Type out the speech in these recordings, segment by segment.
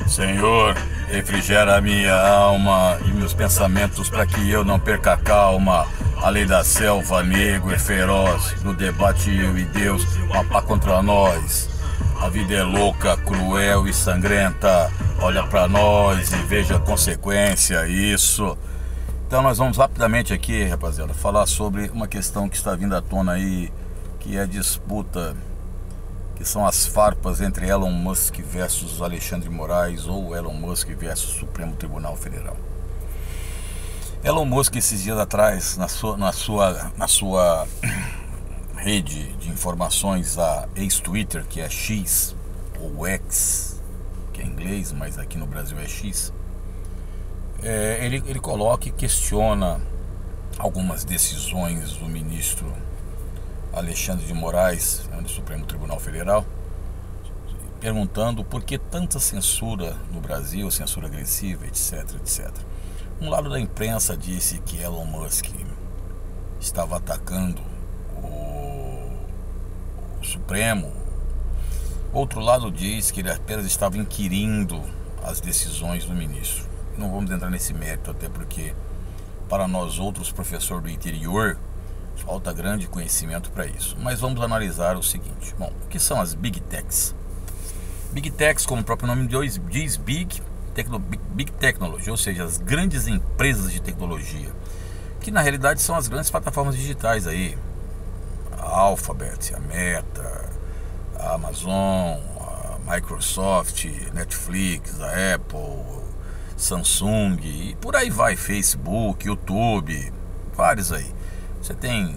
Senhor, refrigera minha alma e meus pensamentos para que eu não perca a calma. A lei da selva, negro e feroz, no debate eu e Deus, mapa contra nós. A vida é louca, cruel e sangrenta. Olha pra nós e veja a consequência, isso. Então nós vamos rapidamente aqui, rapaziada, falar sobre uma questão que está vindo à tona aí, que é a disputa, que são as farpas entre Elon Musk versus Alexandre de Moraes, ou Elon Musk versus Supremo Tribunal Federal. Elon Musk, esses dias atrás, na sua rede de informações, a ex-Twitter, que é X, ou X, que é inglês, mas aqui no Brasil é X, ele coloca e questiona algumas decisões do ministro Alexandre de Moraes, do Supremo Tribunal Federal, perguntando por que tanta censura no Brasil, censura agressiva, etc, etc. Um lado da imprensa disse que Elon Musk estava atacando o Supremo. Outro lado diz que ele apenas estava inquirindo as decisões do ministro. Não vamos entrar nesse mérito, até porque para nós outros professores do interior falta grande conhecimento para isso. Mas vamos analisar o seguinte. Bom, o que são as Big Techs? Big Techs, como o próprio nome diz, Big Technology, ou seja, as grandes empresas de tecnologia, que na realidade são as grandes plataformas digitais aí, a Alphabet, a Meta, a Amazon, a Microsoft, Netflix, a Apple, Samsung e por aí vai, Facebook, YouTube, vários aí. Você tem,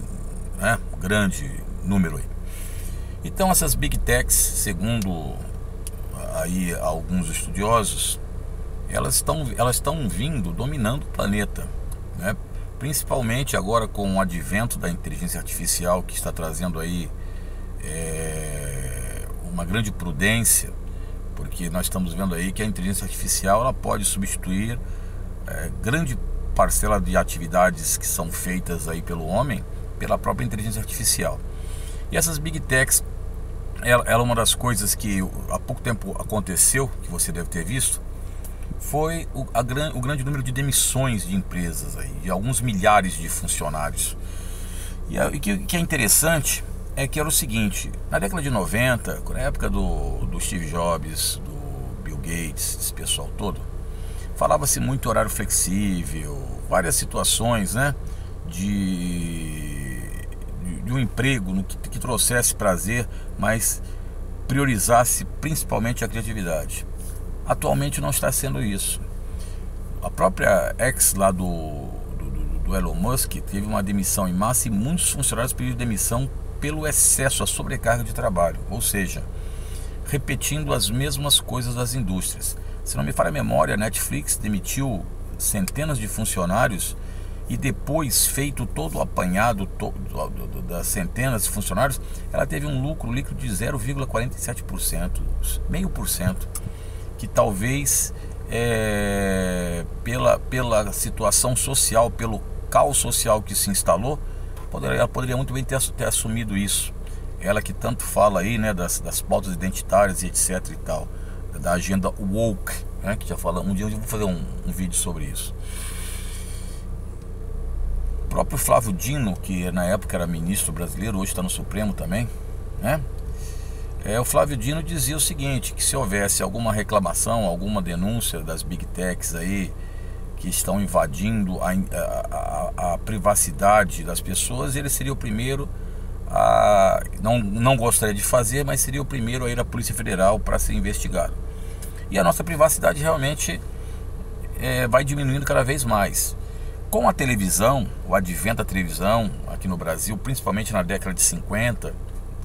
né, um grande número aí. Então essas Big Techs, segundo aí alguns estudiosos, elas estão vindo, dominando o planeta, né? Principalmente agora com o advento da inteligência artificial, que está trazendo aí uma grande prudência, porque nós estamos vendo aí que a inteligência artificial ela pode substituir grande parcela de atividades que são feitas aí pelo homem pela própria inteligência artificial. E essas Big Techs, ela uma das coisas que há pouco tempo aconteceu, que você deve ter visto, foi o grande número de demissões de empresas aí, de alguns milhares de funcionários. E o que é interessante é que era o seguinte: na década de 90, na época do Steve Jobs, do Bill Gates, esse pessoal todo, falava-se muito horário flexível, várias situações, né, de um emprego que trouxesse prazer, mas priorizasse principalmente a criatividade. Atualmente não está sendo isso. A própria X lá do Elon Musk teve uma demissão em massa e muitos funcionários pediram demissão pelo excesso, a sobrecarga de trabalho, ou seja, repetindo as mesmas coisas das indústrias. Se não me falha a memória, a Netflix demitiu centenas de funcionários e depois, feito todo o apanhado das centenas de funcionários, ela teve um lucro líquido de 0,47%, 0,5%, que talvez pela situação social, pelo caos social que se instalou, ela poderia muito bem ter assumido isso. Ela que tanto fala aí, né, das pautas identitárias e etc e tal, da agenda woke, né, que já fala. Um dia eu vou fazer um vídeo sobre isso. O próprio Flávio Dino, que na época era ministro brasileiro, hoje está no Supremo também, né? O Flávio Dino dizia o seguinte, que se houvesse alguma reclamação, alguma denúncia das Big Techs aí, que estão invadindo a privacidade das pessoas, ele seria o primeiro a... Não gostaria de fazer, mas seria o primeiro a ir à Polícia Federal para ser investigado. E a nossa privacidade realmente vai diminuindo cada vez mais. Com a televisão, o advento da televisão aqui no Brasil, principalmente na década de 50,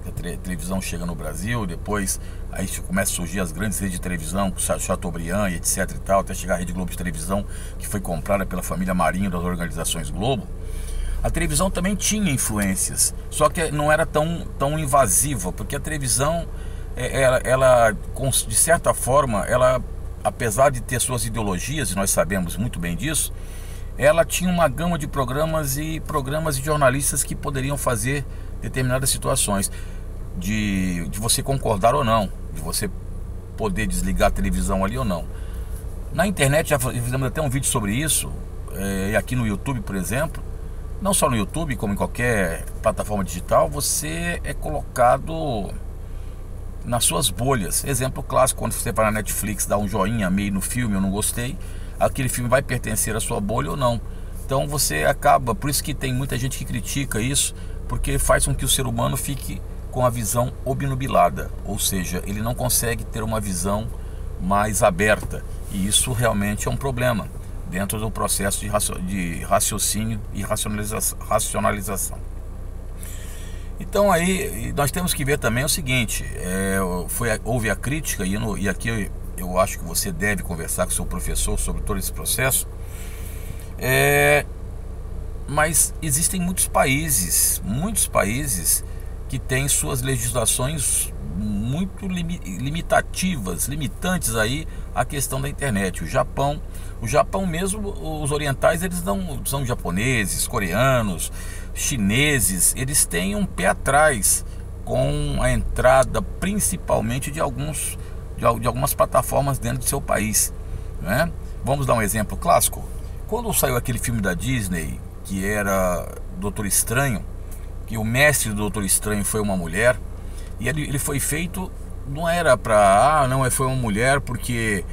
a televisão chega no Brasil, depois aí começa a surgir as grandes redes de televisão, Chateaubriand e etc e tal, até chegar a Rede Globo de televisão, que foi comprada pela família Marinho das organizações Globo. A televisão também tinha influências, só que não era tão invasiva, porque a televisão, ela de certa forma, ela, apesar de ter suas ideologias, e nós sabemos muito bem disso, ela tinha uma gama de programas e jornalistas que poderiam fazer determinadas situações, de você concordar ou não, de você poder desligar a televisão ali ou não. Na internet já fizemos até um vídeo sobre isso, e aqui no YouTube, por exemplo. Não só no YouTube, como em qualquer plataforma digital, você é colocado nas suas bolhas. Exemplo clássico, quando você vai na Netflix, dá um joinha meio no filme, eu não gostei, aquele filme vai pertencer à sua bolha ou não. Então você acaba, por isso que tem muita gente que critica isso, porque faz com que o ser humano fique com a visão obnubilada, ou seja, ele não consegue ter uma visão mais aberta, e isso realmente é um problema dentro do processo de raciocínio e racionalização. Então aí nós temos que ver também o seguinte, houve a crítica, e aqui eu acho que você deve conversar com o seu professor sobre todo esse processo, mas existem muitos países que têm suas legislações muito limitantes aí à questão da internet. O Japão mesmo, os orientais, eles não são japoneses, coreanos, chineses, eles têm um pé atrás com a entrada principalmente de algumas plataformas dentro do seu país, né? Vamos dar um exemplo clássico. Quando saiu aquele filme da Disney que era Doutor Estranho, que o mestre do Doutor Estranho foi uma mulher, e ele foi feito, não era pra, foi uma mulher porque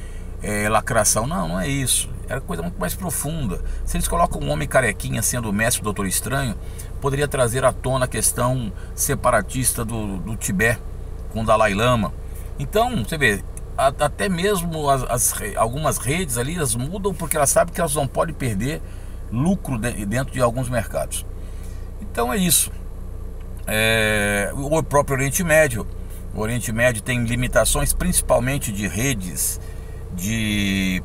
é lacração, não é isso, era coisa muito mais profunda. Se eles colocam um homem carequinha sendo o mestre do Doutor Estranho, poderia trazer à tona a questão separatista do Tibete com o Dalai Lama. Então, você vê, até mesmo algumas redes ali, elas mudam porque elas sabem que elas não podem perder lucro dentro de alguns mercados. Então é isso. O próprio Oriente Médio. O Oriente Médio tem limitações, principalmente de redes de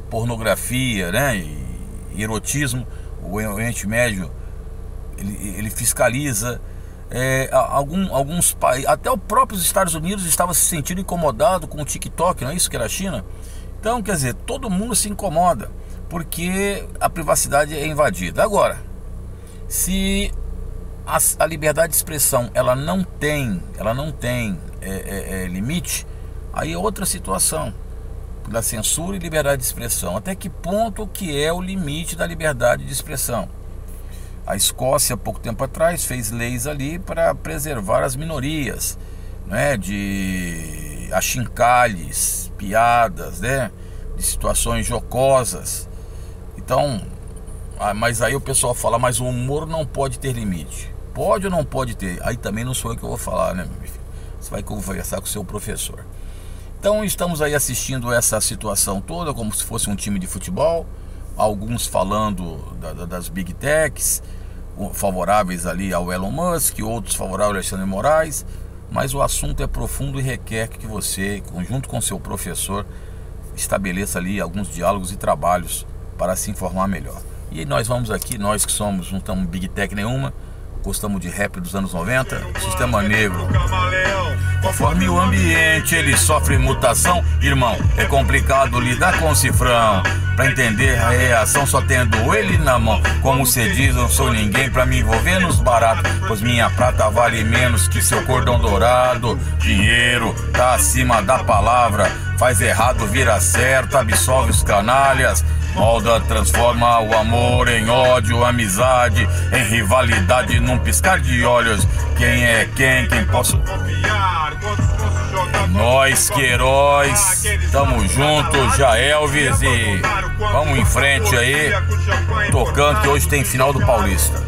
pornografia, né, e erotismo. O Oriente Médio ele fiscaliza. Alguns países, até o próprio Estados Unidos estava se sentindo incomodado com o TikTok, não é isso que era a China? Então, quer dizer, todo mundo se incomoda porque a privacidade é invadida. Agora, se a liberdade de expressão ela não tem limite, aí é outra situação da censura e liberdade de expressão. Até que ponto que é o limite da liberdade de expressão? A Escócia, pouco tempo atrás, fez leis ali para preservar as minorias, né, de achincalhes, piadas, né, de situações jocosas. Então, mas aí o pessoal fala, mas o humor não pode ter limite. Pode ou não pode ter? Aí também não sou eu que eu vou falar, né, meu filho? Você vai conversar com o seu professor. Então estamos aí assistindo essa situação toda como se fosse um time de futebol. Alguns falando das Big Techs, favoráveis ali ao Elon Musk, outros favoráveis ao Alexandre Moraes. Mas o assunto é profundo e requer que você, junto com seu professor, estabeleça ali alguns diálogos e trabalhos para se informar melhor. E nós vamos aqui, nós que não estamos Big Tech nenhuma, gostamos de rap dos anos 90, Sistema Negro. Conforme o ambiente ele sofre mutação, irmão, é complicado lidar com o cifrão. Pra entender a reação só tendo ele na mão. Como cê diz, não sou ninguém pra me envolver nos baratos, pois minha prata vale menos que seu cordão dourado. Dinheiro tá acima da palavra, faz errado, vira certo, absolve os canalhas. Molda, transforma o amor em ódio, amizade em rivalidade num piscar de olhos. Quem é quem posso confiar? Nós que heróis, tamo junto, já Elvis, e vamos em frente aí, tocando que hoje tem final do Paulista.